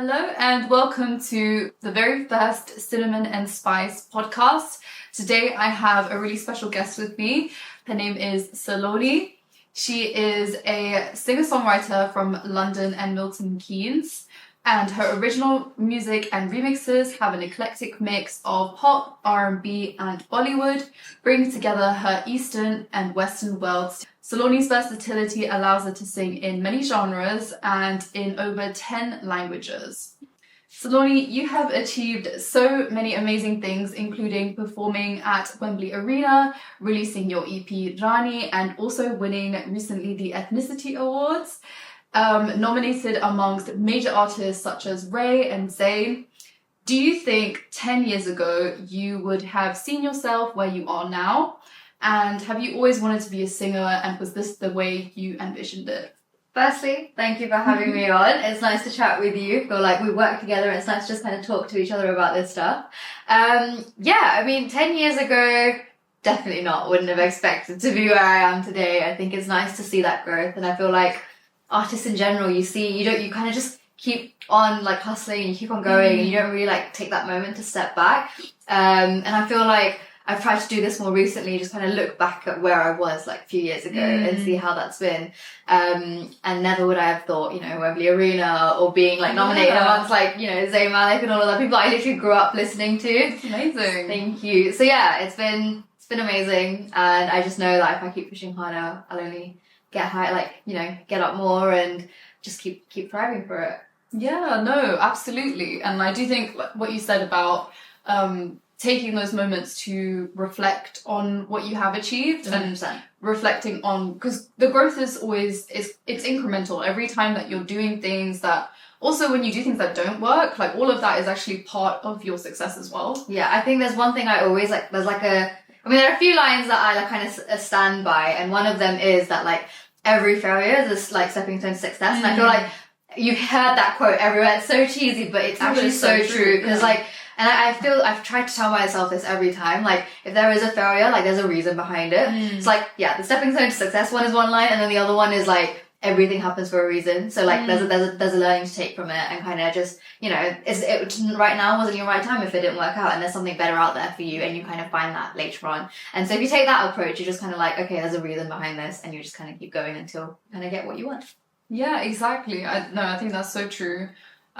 Hello and welcome to the very first Cinnamon and Spice podcast. Today I have a really special guest with me. Her name is Saloni. She is a singer-songwriter from London and Milton Keynes, and her original music and remixes have an eclectic mix of pop, R&B and Bollywood, bringing together her Eastern and Western worlds. Saloni's versatility allows her to sing in many genres and in over 10 languages. Saloni, you have achieved so many amazing things, including performing at Wembley Arena, releasing your EP Rani, and also winning recently the Ethnicity Awards, nominated amongst major artists such as Ray and Zayn. Do you think 10 years ago you would have seen yourself where you are now? And have you always wanted to be a singer, and was this the way you envisioned it? Firstly, thank you for having me on. It's nice to chat with you. I feel like we work together and it's nice to just kind of talk to each other about this stuff. 10 years ago, definitely not. Wouldn't have expected to be where I am today. I think it's nice to see that growth, and I feel like artists in general, you kind of just keep on like hustling and you keep on going and you don't really like take that moment to step back. And I feel like I've tried to do this more recently, just kind of look back at where I was like a few years ago and see how that's been. And never would I have thought, Wembley Arena or being like nominated amongst like, Zayn Malik and all of that people I literally grew up listening to. It's amazing. Thank you. So yeah, it's been amazing. And I just know that if I keep pushing harder, I'll only get high, get up more and just keep thriving for it. Yeah, no, absolutely. And I do think what you said about, taking those moments to reflect on what you have achieved 100%. And reflecting on, because the growth is always, it's incremental. Every time that you're doing things that, also when you do things that don't work, like all of that is actually part of your success as well. Yeah, I think there's one thing I always there are a few lines that I kind of stand by, and one of them is that like every failure is like stepping stone to success. And I feel like you've heard that quote everywhere. It's so cheesy, but it's actually so true. Because and I feel I've tried to tell myself this every time. Like, if there is a failure, like, there's a reason behind it. It's like, yeah, the stepping stone to success one is one line, and then the other one is like, everything happens for a reason. So like, there's a learning to take from it, and kind of just, it right now wasn't your right time if it didn't work out, and there's something better out there for you, and you kind of find that later on. And so if you take that approach, you're just kind of like, okay, there's a reason behind this, and you just kind of keep going until you kind of get what you want. Yeah, exactly. I think that's so true.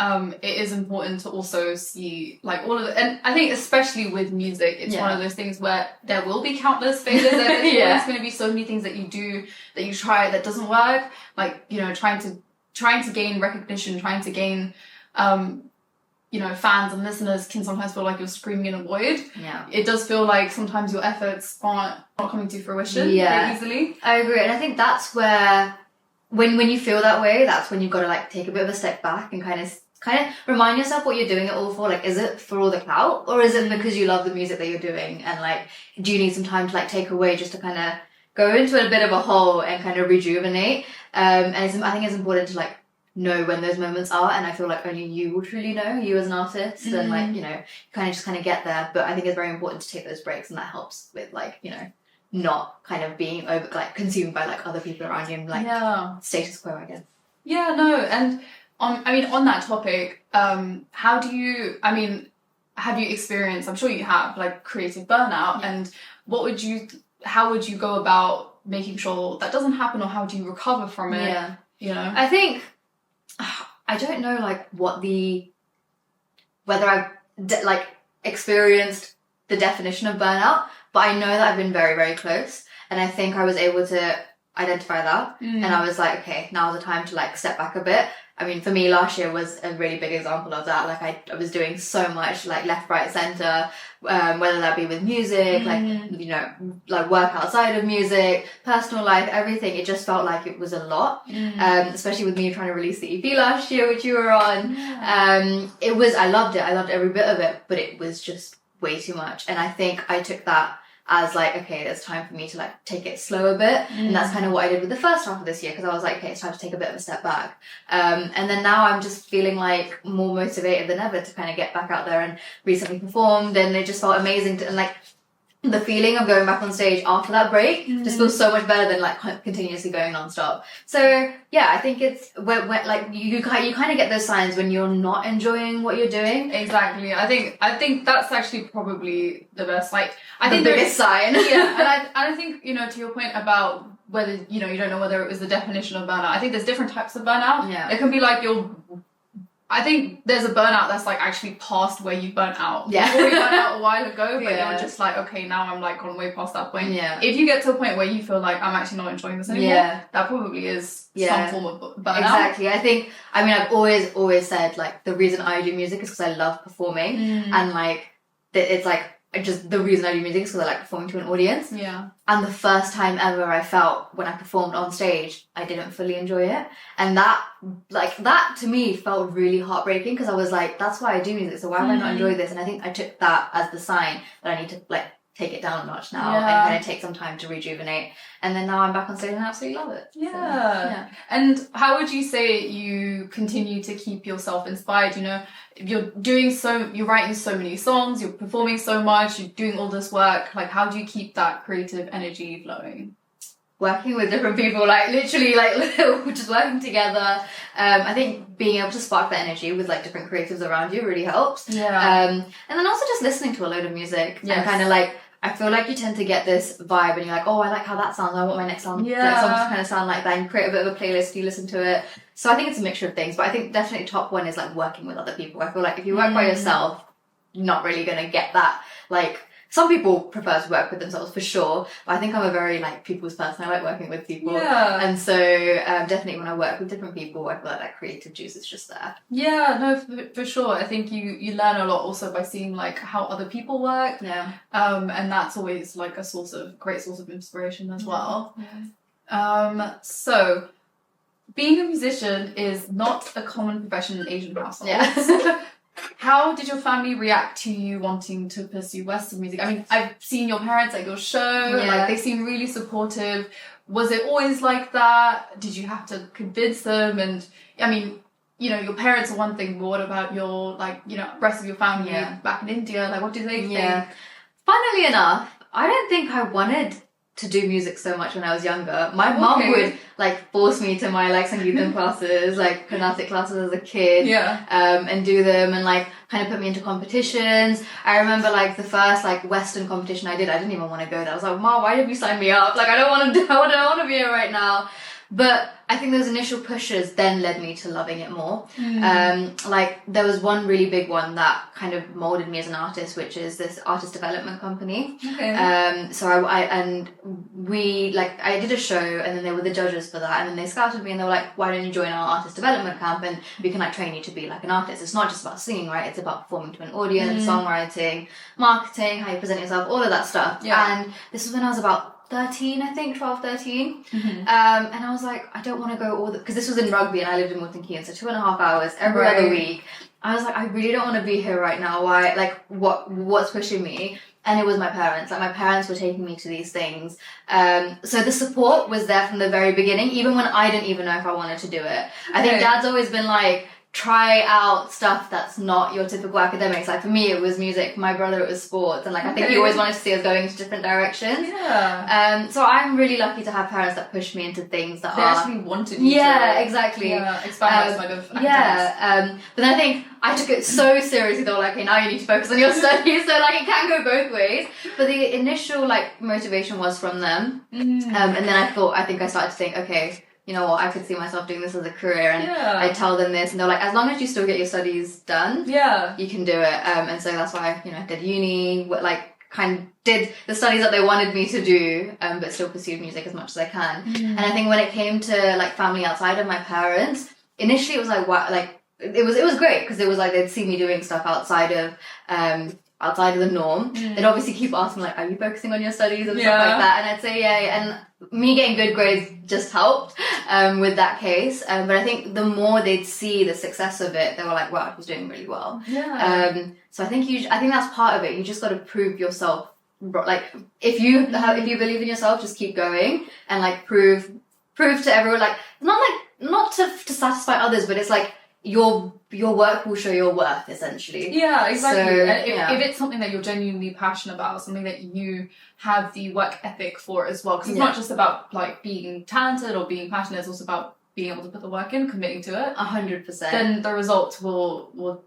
It is important to also see like all of it, and I think especially with music, it's one of those things where there will be countless failures. There's always going to be so many things that you do, that you try, that doesn't work. Like, trying to gain recognition, trying to gain fans and listeners can sometimes feel like you're screaming in a void. Yeah, it does feel like sometimes your efforts aren't coming to fruition very easily. I agree, and I think that's where when you feel that way, that's when you've got to like take a bit of a step back and kind of remind yourself what you're doing it all for. Like, is it for all the clout, or is it because you love the music that you're doing, and like, do you need some time to like take away just to kind of go into a bit of a hole and kind of rejuvenate? And I think it's important to like know when those moments are, and I feel like only you will truly know, you as an artist, and like, you kind of get there. But I think it's very important to take those breaks, and that helps with like, not kind of being consumed by like other people around you and like status quo, I guess. Yeah, no, and on that topic, have you experienced, I'm sure you have, like creative burnout, and how would you go about making sure that doesn't happen, or how do you recover from it? I think, I don't know like whether I've experienced the definition of burnout, but I know that I've been very, very close, and I think I was able to identify that, and I was like, okay, now's the time to like step back a bit. I mean, for me, last year was a really big example of that. Like, I was doing so much, like, left, right, centre, whether that be with music, like work outside of music, personal life, everything. It just felt like it was a lot, especially with me trying to release the EP last year, which you were on. I loved it. I loved every bit of it, but it was just way too much. And I think I took that as like, okay, it's time for me to like take it slow a bit. And that's kind of what I did with the first half of this year, because I was like, okay, it's time to take a bit of a step back. And then now I'm just feeling like more motivated than ever to kind of get back out there, and recently performed, and it just felt amazing and like the feeling of going back on stage after that break just feels so much better than like continuously going non-stop. So yeah, I think it's when like you kind of get those signs when you're not enjoying what you're doing. Exactly. I think that's actually probably the best. Like, I think the biggest sign. Yeah, and I think, you know, to your point about whether, you know, you don't know whether it was the definition of burnout. I think there's different types of burnout. Yeah. It can be like I think there's a burnout that's like actually past where you burnt out. Yeah. Before you burnt out a while ago, but Yeah. you're just like, okay, now I'm like gone way past that point. Yeah. If you get to a point where you feel like I'm actually not enjoying this anymore, that probably is some form of burnout. Exactly. I mean, I've always said like the reason I do music is because I love performing, and like it's like just the reason I do music is because I like performing to an audience. Yeah. And the first time ever I felt when I performed on stage, I didn't fully enjoy it. And that to me felt really heartbreaking, because I was like, that's why I do music. So why would I not enjoy this? And I think I took that as the sign that I need to like take it down a notch now and kind of take some time to rejuvenate. And then now I'm back on stage and I absolutely love it. Yeah. So. And how would you say you continue to keep yourself inspired? You know, you're writing so many songs, you're performing so much, you're doing all this work. Like, how do you keep that creative energy flowing? Working with different people, like literally like just working together. I think being able to spark that energy with like different creatives around you really helps. Yeah. And then also just listening to a load of music. Yes. And kind of like, I feel like you tend to get this vibe and you're like, oh, I like how that sounds, I want my next song to kind of sound like that, and you create a bit of a playlist, you listen to it. So I think it's a mixture of things, but I think definitely top one is like working with other people. I feel like if you work by yourself, you're not really going to get that. Like, some people prefer to work with themselves for sure, but I think I'm a very like people's person. I like working with people. Yeah. And so definitely when I work with different people, I feel like that creative juice is just there. Yeah, no, for sure. I think you learn a lot also by seeing like how other people work. Yeah. And that's always like a great source of inspiration as well. Yeah. So being a musician is not a common profession in Asian households. Yeah. How did your family react to you wanting to pursue Western music? I mean, I've seen your parents at your show, like they seem really supportive. Was it always like that? Did you have to convince them? And I mean, you know, your parents are one thing, but what about your, like, you know, rest of your family back in India? Like, what do they think? Funnily enough, I don't think I wanted to do music so much when I was younger. My mom would like force me to my like Sangeetam classes, like Carnatic classes as a kid, and do them and like kind of put me into competitions. I remember like the first like Western competition I didn't even want to go there. I was like, Mom, why did you sign me up? Like, I don't want to be here right now. But I think those initial pushes then led me to loving it more. Like there was one really big one that kind of molded me as an artist, which is this artist development company. So I did a show, and then they were the judges for that, and then they scouted me and they were like, why don't you join our artist development camp and we can like train you to be like an artist. It's not just about singing, right? It's about performing to an audience, songwriting, marketing, how you present yourself, all of that stuff. And this was when I was about 13, I think, 12, 13. And I was like, I don't want to go because this was in Rugby and I lived in Milton Keynes, so 2.5 hours every other week. I was like, I really don't want to be here right now. Why? Like, what's pushing me? And it was my parents. Like, my parents were taking me to these things. So the support was there from the very beginning, even when I didn't even know if I wanted to do it. I think Dad's always been like, try out stuff that's not your typical academics. Like for me it was music, for my brother it was sports, and like I think he always wanted to see us going into different directions. So I'm really lucky to have parents that push me into things that they actually wanted you to exactly expand outside of academics. But then I think I took it so seriously. They were like, okay, now you need to focus on your studies. So like it can go both ways, but the initial like motivation was from them. And then I think I started to think, okay, you know what, I could see myself doing this as a career, and I tell them this, and they're like, as long as you still get your studies done, you can do it. And so that's why, you know, I did uni, like kind of did the studies that they wanted me to do, but still pursued music as much as I can. And I think when it came to like family outside of my parents, initially it was like, what, like it was great, because it was like they'd see me doing stuff outside of the norm. They'd obviously keep asking like, are you focusing on your studies and stuff like that, and I'd say and me getting good grades just helped with that case. But I think the more they'd see the success of it, they were like, wow, he's doing really well. So I think that's part of it. You just got to prove yourself. Like if you believe in yourself, just keep going and like prove to everyone, like not to satisfy others, but it's like your work will show your worth, essentially. Yeah, exactly. So, and if it's something that you're genuinely passionate about, something that you have the work ethic for as well, because it's not just about like being talented or being passionate, it's also about being able to put the work in, committing to it. 100%. Then the results will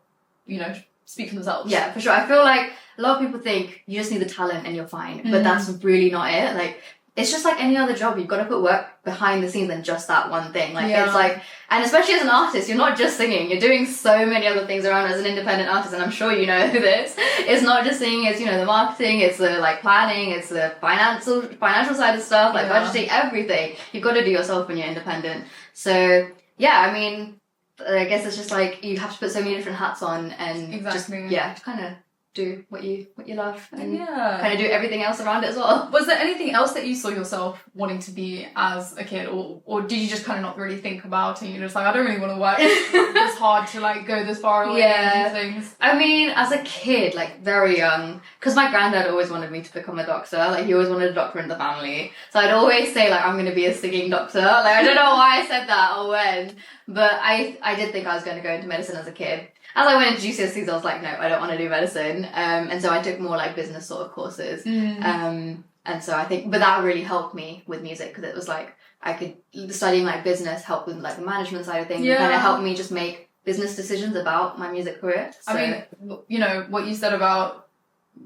speak for themselves. Yeah, for sure. I feel like a lot of people think you just need the talent and you're fine, but that's really not it. Like, it's just like any other job. You've got to put work behind the scenes than just that one thing. Like, it's like, and especially as an artist, you're not just singing. You're doing so many other things around as an independent artist, and I'm sure you know this. It's not just singing. It's, the marketing. It's the like planning. It's the financial side of stuff, like budgeting, everything. You've got to do yourself when you're independent. So yeah, I mean, I guess it's just like you have to put so many different hats on and just kind of do what you love and kind of do everything else around it as well. Was there anything else that you saw yourself wanting to be as a kid, or did you just kind of not really think about it? You're just like, I don't really want to work this hard to like go this far away and do things. I mean, as a kid, like very young, because my granddad always wanted me to become a doctor. Like, he always wanted a doctor in the family, so I'd always say like, I'm going to be a singing doctor. Like, I don't know why I said that or when, but I did think I was going to go into medicine as a kid. As I went into GCSEs, I was like, no, I don't want to do medicine. And so I took more like business sort of courses. And so I think, but that really helped me with music, because it was like, I could, studying like business help with like the management side of things. It kind of helped me just make business decisions about my music career. So, I mean, what you said about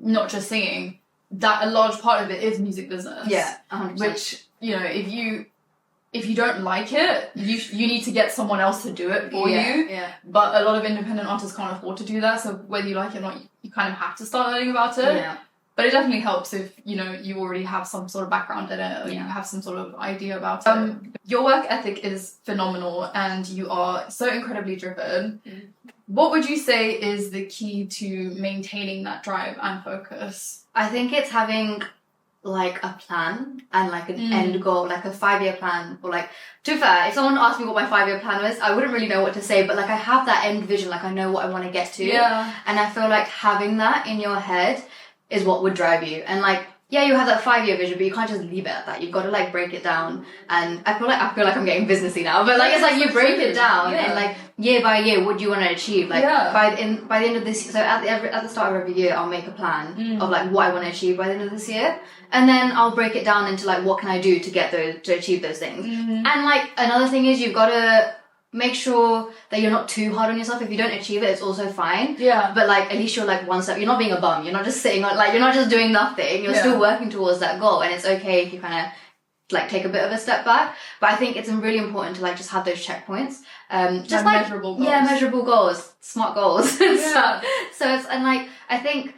not just singing, that a large part of it is music business. Yeah, 100%. Which, if you don't like it, you need to get someone else to do it for you. Yeah. But a lot of independent artists can't afford to do that, so whether you like it or not, you kind of have to start learning about it. Yeah. But it definitely helps if, you already have some sort of background in it, or you have some sort of idea about it. Your work ethic is phenomenal, and you are so incredibly driven. What would you say is the key to maintaining that drive and focus? I think it's having like a plan and like an end goal, like a 5-year plan, or like, to be fair, if someone asked me what my 5-year plan was, I wouldn't really know what to say, but like, I have that end vision, like I know what I want to get to. And I feel like having that in your head is what would drive you. And like, yeah, you have that 5-year vision, but you can't just leave it at that. You've got to like break it down. And I feel like I'm getting businessy now, but like, it's like you break it down and like year by year, what do you want to achieve? Like by the end of this, so at the start of every year, I'll make a plan of like what I want to achieve by the end of this year. And then I'll break it down into like, what can I do to achieve those things? And like, another thing is you've got to make sure that you're not too hard on yourself. If you don't achieve it, it's also fine. But like, at least you're like one step, you're not being a bum. You're not just sitting on, like, you're not just doing nothing. You're still working towards that goal. And it's okay if you kind of like take a bit of a step back. But I think it's really important to like just have those checkpoints. Just like measurable goals. Yeah, measurable goals, smart goals. So it's, and like, I think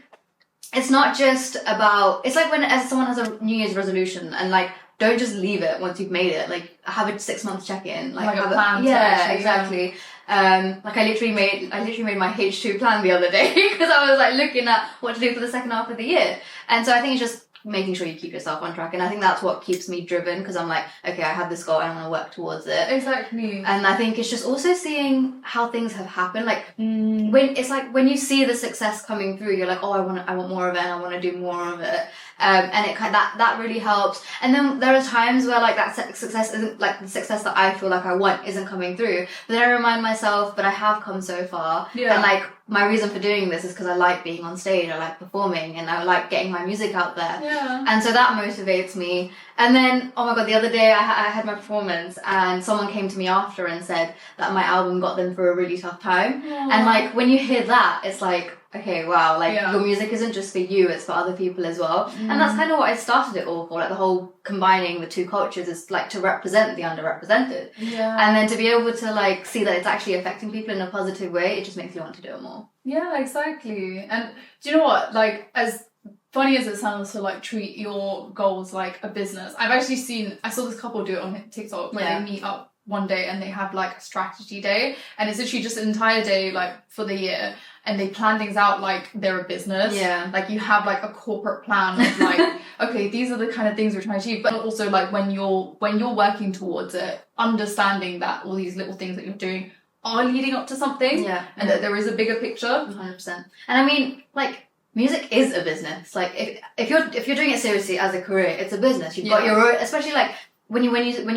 it's not just about, it's like as someone has a New Year's resolution, and like, don't just leave it once you've made it. Like, have a 6-month check-in. Like a plan. Exactly. Like I literally made my H2 plan the other day, because I was like looking at what to do for the second half of the year. And so I think it's just making sure you keep yourself on track, and I think that's what keeps me driven, because I'm like, okay, I have this goal and I'm gonna work towards it. Exactly. And I think it's just also seeing how things have happened, like when you see the success coming through, you're like, oh, I want more of it, and I want to do more of it. And it kind of, that really helps. And then there are times where like that success isn't, like the success that I feel like I want isn't coming through. But then I remind myself, but I have come so far. And like, my reason for doing this is because I like being on stage, I like performing, and I like getting my music out there. And so that motivates me. And then, oh my god, the other day I had my performance, and someone came to me after and said that my album got them through a really tough time. And like, when you hear that, it's like, okay, wow, like your music isn't just for you, it's for other people as well. And that's kind of what I started it all for, like the whole combining the two cultures is like to represent the underrepresented. And then to be able to like see that it's actually affecting people in a positive way, it just makes you want to do it more. Yeah, exactly. And do you know what, like, as funny as it sounds to like treat your goals like a business, I saw this couple do it on TikTok where they meet up one day and they have like a strategy day, and it's literally just an entire day like for the year, and they plan things out like they're a business. Like, you have like a corporate plan of like, okay, these are the kind of things we're trying to achieve. But also like when you're working towards it, understanding that all these little things that you're doing are leading up to something, and that there is a bigger picture. 100%. And I mean, like, music is a business. Like, if you're doing it seriously as a career, it's a business. You've got your own, especially like when you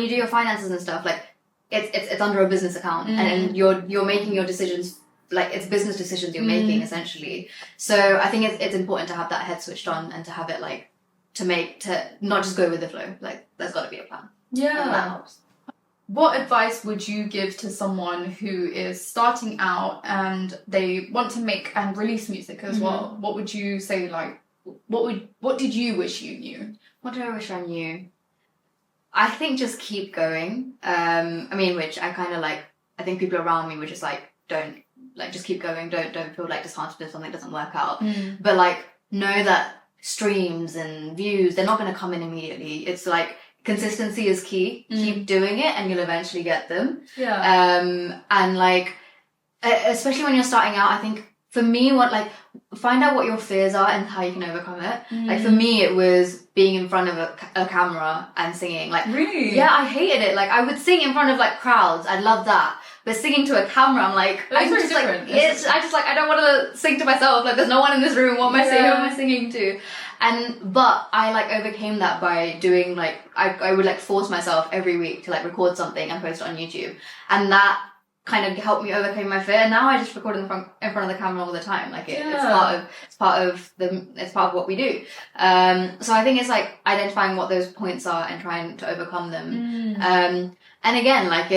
do your finances and stuff, like, it's under a business account, and you're making your decisions, like it's business decisions you're making essentially. So I think it's important to have that head switched on and to have it like to not just go with the flow. Like there's got to be a plan. Yeah. And that helps. What advice would you give to someone who is starting out and they want to make and release music as well? What would you say, like, what did you wish you knew? What do I wish I knew? I think just keep going. I mean, which I kind of like, I think people around me were just like, don't, like, just keep going. Don't feel like disheartened if something doesn't work out. But like, know that streams and views, they're not going to come in immediately. It's like, consistency is key. Keep doing it and you'll eventually get them. Yeah. And like, especially when you're starting out, I think for me, find out what your fears are and how you can overcome it. Like for me, it was being in front of a camera and singing. Like, really? Yeah, I hated it. Like I would sing in front of like crowds. I love that. But singing to a camera, I'm like, I don't want to sing to myself. Like there's no one in this room. What am I saying? Who am I singing to? But I like overcame that by doing like, I would like force myself every week to like record something and post it on YouTube. And that kind of helped me overcome my fear. And now I just record in front of the camera all the time. Like it's part of what we do. So I think it's like identifying what those points are and trying to overcome them. And again, like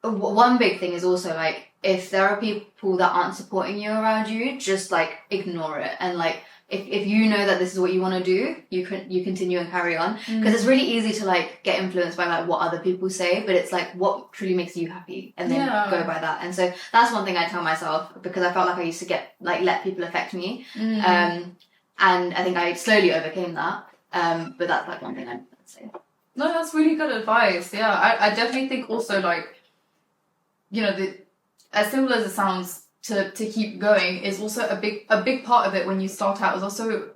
one big thing is also like, if there are people that aren't supporting you around you, just like ignore it. And like, if you know that this is what you want to do, you continue and carry on. Because it's really easy to like get influenced by like what other people say, but it's like what truly makes you happy, and then go by that. And so that's one thing I tell myself, because I felt like I used to let people affect me. And I think I slowly overcame that. But that's like one thing I'd say. No, that's really good advice. Yeah, I definitely think also like, you know, as simple as it sounds, to keep going is also a big part of it when you start out, is also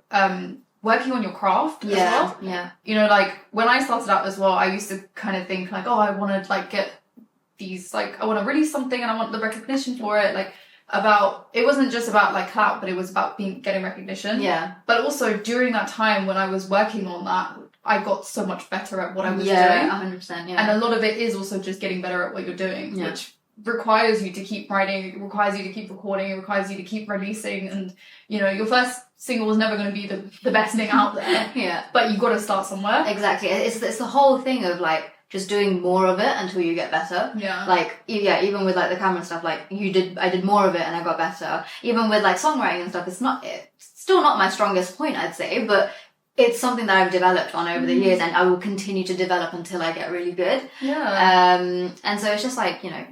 working on your craft as well. Yeah. You know, like when I started out as well, I used to kind of think like, oh, I want to like get these, like I want to release something and I want the recognition for it. Like it wasn't just about like clout, but it was about getting recognition. Yeah. But also during that time when I was working on that, I got so much better at what I was doing. 100%. Yeah. And a lot of it is also just getting better at what you're doing, which requires you to keep writing, it requires you to keep recording, it requires you to keep releasing, and you know your first single is never going to be the best thing out there. But you got to start somewhere. Exactly. It's the whole thing of like just doing more of it until you get better. Like even with like the camera stuff, like I did more of it and I got better. Even with like songwriting and stuff, it's still not my strongest point, I'd say, but it's something that I've developed on over the years, and I will continue to develop until I get really good. And so it's just like, you know,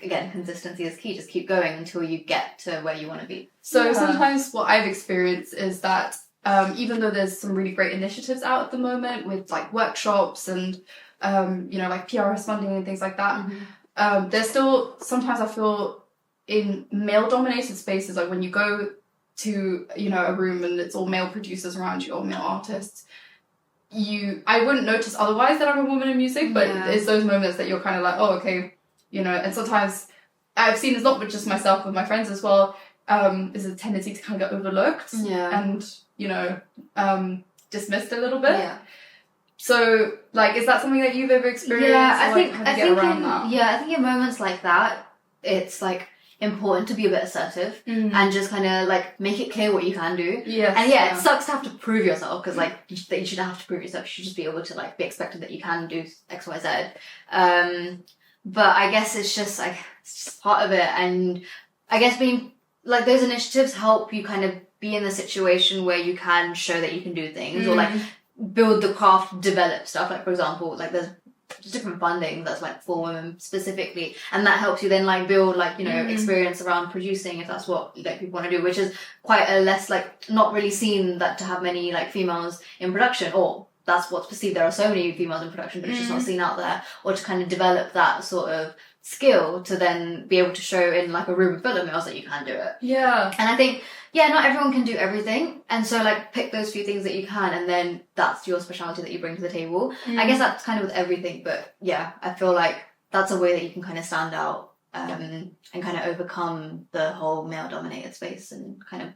again, consistency is key. Just keep going until you get to where you want to be. So sometimes what I've experienced is that even though there's some really great initiatives out at the moment with like workshops and you know, like PRS funding and things like that, there's still sometimes I feel in male dominated spaces, like when you go to, you know, a room and it's all male producers around you or male artists, I wouldn't notice otherwise that I'm a woman in music, but it's those moments that you're kind of like, oh, okay. You know, and sometimes I've seen, it's not with just myself, with my friends as well, there's a tendency to kind of get overlooked and, you know, dismissed a little bit. So, like, is that something that you've ever experienced? I think in moments like that, it's like important to be a bit assertive and just kind of like make it clear what you can do. And it sucks to have to prove yourself, because like you shouldn't have to prove yourself. You should just be able to like be expected that you can do X, Y, Z. But I guess it's just part of it. And I guess being like, those initiatives help you kind of be in the situation where you can show that you can do things or like build the craft, develop stuff. Like for example, like there's different funding that's like for women specifically, and that helps you then like build like, you know, experience around producing, if that's what like people want to do, which is quite a less like not really seen that to have many like females in production, or that's what's perceived. There are so many females in production, but it's just not seen out there. Or to kind of develop that sort of skill to then be able to show in like a room full of males that you can do it. And I think, not everyone can do everything. And so like pick those few things that you can, and then that's your specialty that you bring to the table. I guess that's kind of with everything, but I feel like that's a way that you can kind of stand out and kind of overcome the whole male dominated space and kind of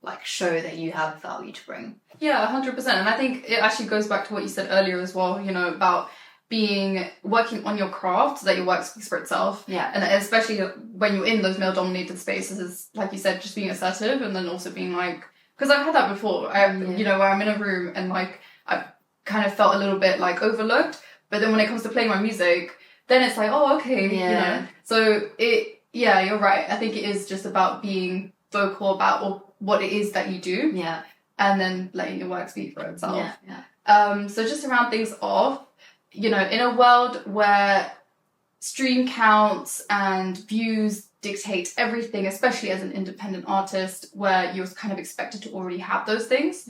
like show that you have value to bring. 100%. And I think it actually goes back to what you said earlier as well, you know, about working on your craft so that your work speaks for itself. Yeah. And especially when you're in those male dominated spaces, like you said, just being assertive, and then also being like, because I've had that before. You know, where I'm in a room and like I've kind of felt a little bit like overlooked, but then when it comes to playing my music, then it's like, oh, okay, you know. So you're right. I think it is just about being vocal about what it is that you do. Yeah. And then letting your work speak for itself. Yeah. So just to round things off, you know, in a world where stream counts and views dictate everything, especially as an independent artist, where you're kind of expected to already have those things,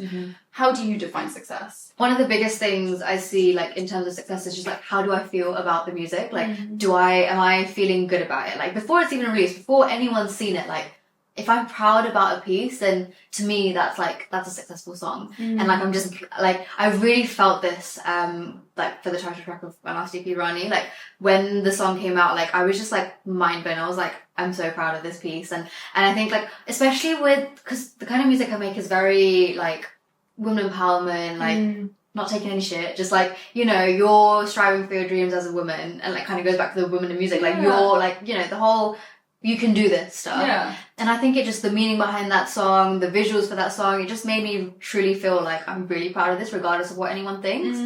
how do you define success? One of the biggest things I see, like, in terms of success is just like, how do I feel about the music? Like, am I feeling good about it? Like, before it's even released, before anyone's seen it, like, if I'm proud about a piece, then to me that's a successful song. And like, I'm just like, I really felt this like for the title track of my last EP, Rani, like when the song came out, like I was just like mind blown. I was like, I'm so proud of this piece. And I think like, especially because the kind of music I make is very like women empowerment, like not taking any shit, just like, you know, you're striving for your dreams as a woman, and like kind of goes back to the women in music, like you're like, you know, the whole you can do this stuff. Yeah. And I think it just, the meaning behind that song, the visuals for that song, it just made me truly feel like I'm really proud of this regardless of what anyone thinks.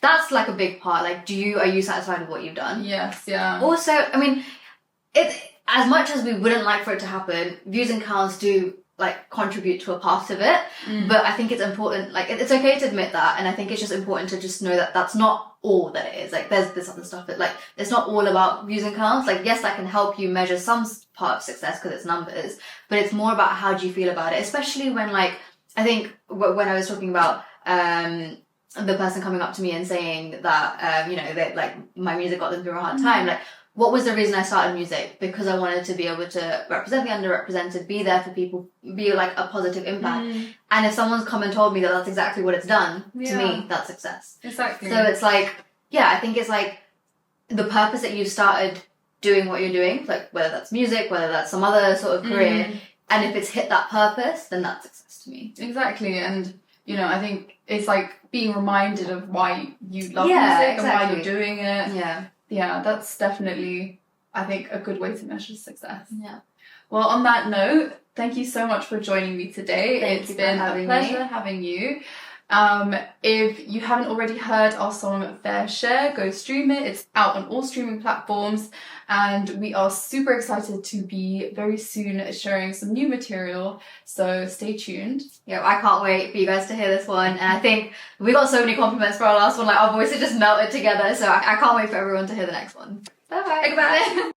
That's like a big part. Like, are you satisfied with what you've done? Yes, yeah. Also, I mean, as much as we wouldn't like for it to happen, views and counts do like contribute to a part of it. But I think it's important, like it's okay to admit that, and I think it's just important to just know that that's not all that it is. Like there's this other stuff that like it's not all about views and counts. Like yes, that can help you measure some part of success because it's numbers, but it's more about how do you feel about it, especially when like I think when I was talking about the person coming up to me and saying that you know, that like my music got them through a hard time, like what was the reason I started music? Because I wanted to be able to represent the underrepresented, be there for people, be like a positive impact. And if someone's come and told me that that's exactly what it's done, to me, that's success. Exactly. So it's like, yeah, I think it's like the purpose that you've started doing what you're doing, like whether that's music, whether that's some other sort of career, and if it's hit that purpose, then that's success to me. Exactly. And, you know, I think it's like being reminded of why you love music and why you're doing it. Yeah, that's definitely, I think, a good way to measure success. Yeah. Well, on that note, thank you so much for joining me today. It's been a pleasure having you. If you haven't already heard our song Fair Share, go stream it. It's out on all streaming platforms, and we are super excited to be very soon sharing some new material, so stay tuned. Yeah, I can't wait for you guys to hear this one, and I think we got so many compliments for our last one, like our voices just melted together, so I can't wait for everyone to hear the next one. Bye-bye. Goodbye.